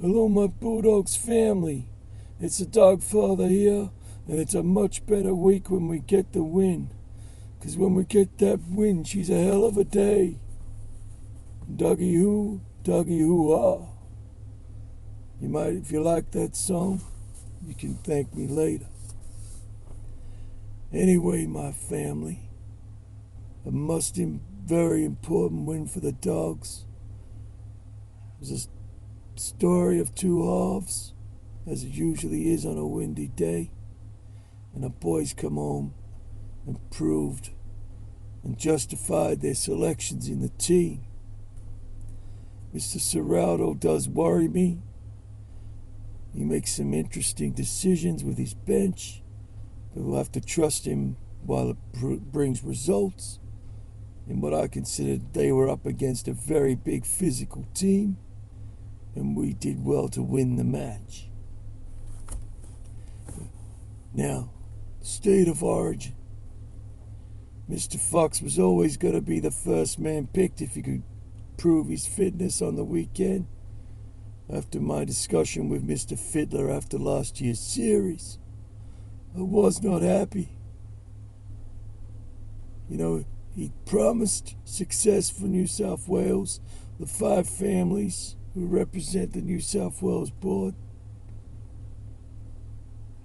Hello, my Bulldogs family. It's the Dogfather here, and it's a much better week when we get the win. 'Cause when we get that win, she's a hell of a day. Dougie who, Dougie hoo-ah. You might, if you like that song, you can thank me later. Anyway, my family, very important win for the Dogs. It was a story of two halves, as it usually is on a windy day, and the boys come home and proved and justified their selections in the team. Mr. Serraldo does worry me. He makes some interesting decisions with his bench, but we'll have to trust him while it brings results. In what I consider they were up against a very big physical team, and we did well to win the match. Now, state of origin. Mr. Fox was always going to be the first man picked if he could prove his fitness on the weekend. After my discussion with Mr. Fiddler after last year's series, I was not happy. He promised success for New South Wales, the 5 families who represent the New South Wales board.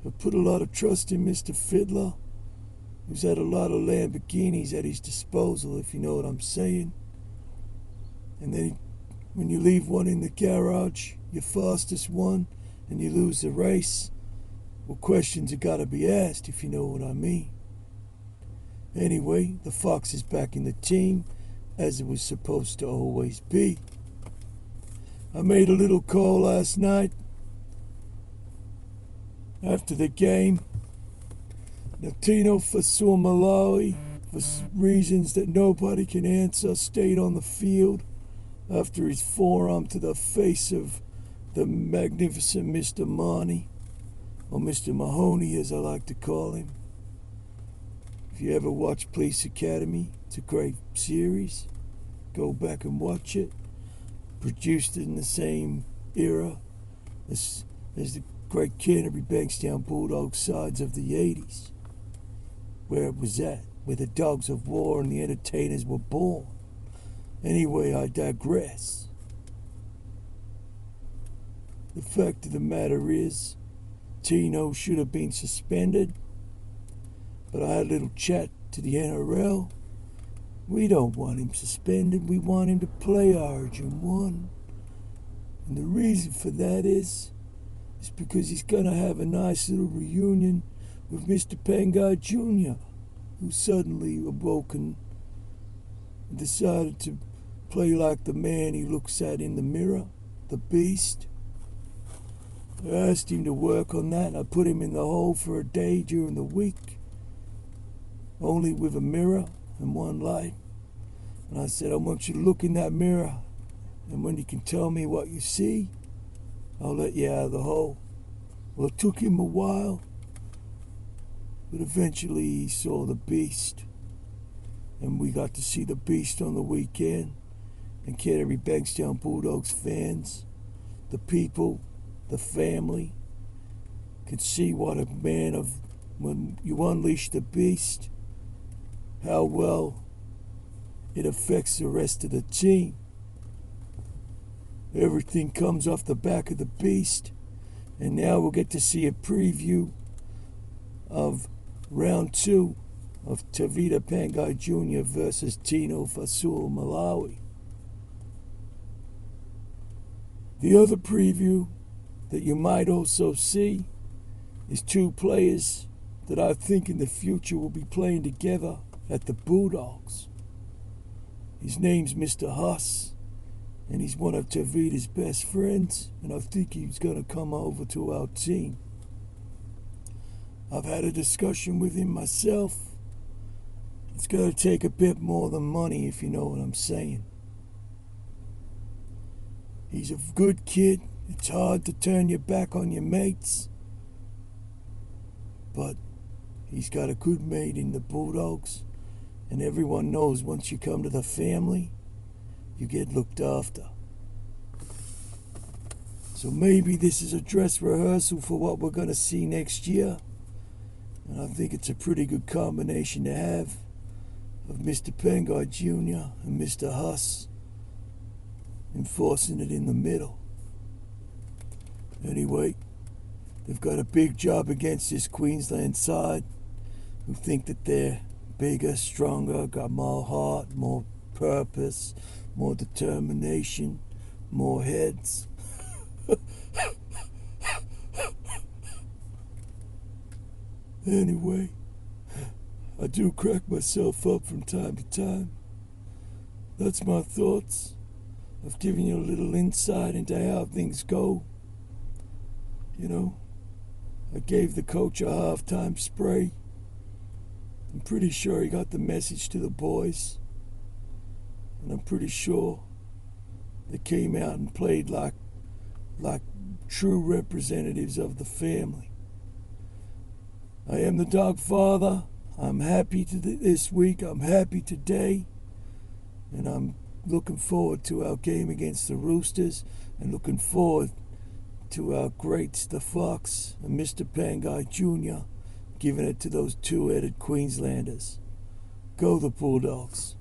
I put a lot of trust in Mr. Fiddler, who's had a lot of Lamborghinis at his disposal, if you know what I'm saying. And then when you leave one in the garage, your fastest one, and you lose the race, well, questions have got to be asked, if you know what I mean. Anyway, the Fox is back in the team, as it was supposed to always be. I made a little call last night after the game. Now, Tino for Malawi, for reasons that nobody can answer, stayed on the field after his forearm to the face of the magnificent Mr. Marnie, or Mr. Mahoney as I like to call him. If you ever watch Police Academy, it's a great series. Go back and watch it. Produced in the same era as the great Canterbury Bankstown Bulldogs sides of the 80s, where it was at, where the dogs of war and the entertainers were born. Anyway, I digress. The fact of the matter is, Tino should have been suspended, but I had a little chat to the NRL. We don't want him suspended. We want him to play Origin 1. And the reason for that is because he's going to have a nice little reunion with Mr. Pangai Jr., who suddenly awoken and decided to play like the man he looks at in the mirror, the beast. I asked him to work on that. I put him in the hole for a day during the week, only with a mirror and one light. And I said, I want you to look in that mirror, and when you can tell me what you see, I'll let you out of the hole. Well, it took him a while, but eventually he saw the beast. And we got to see the beast on the weekend. And Canterbury Bankstown Bulldogs fans, the people, the family, could see what a man of, when you unleash the beast, how well it affects the rest of the team. Everything comes off the back of the beast. And now we'll get to see a preview of round 2 of Tavita Pangai Jr. versus Tino Fasul Malawi. The other preview that you might also see is 2 players that I think in the future will be playing together at the Bulldogs. His name's Mr. Huss, and he's one of Tavita's best friends, and I think he's going to come over to our team. I've had a discussion with him myself. It's going to take a bit more than money, if you know what I'm saying. He's a good kid. It's hard to turn your back on your mates, but he's got a good mate in the Bulldogs, and everyone knows once you come to the family, you get looked after. So maybe this is a dress rehearsal for what we're going to see next year. And I think it's a pretty good combination to have of Mr. Penguy Jr. and Mr. Huss enforcing it in the middle. Anyway, they've got a big job against this Queensland side who think that they're bigger, stronger, got more heart, more purpose, more determination, more heads. Anyway, I do crack myself up from time to time. That's my thoughts. I've given you a little insight into how things go. You know, I gave the coach a halftime spray. I'm pretty sure he got the message to the boys. And I'm pretty sure they came out and played like true representatives of the family. I am the Dogfather. I'm happy this week. I'm happy today. And I'm looking forward to our game against the Roosters and looking forward to our greats, the Fox and Mr. Penguy Jr., giving it to those two-headed Queenslanders. Go the Bulldogs.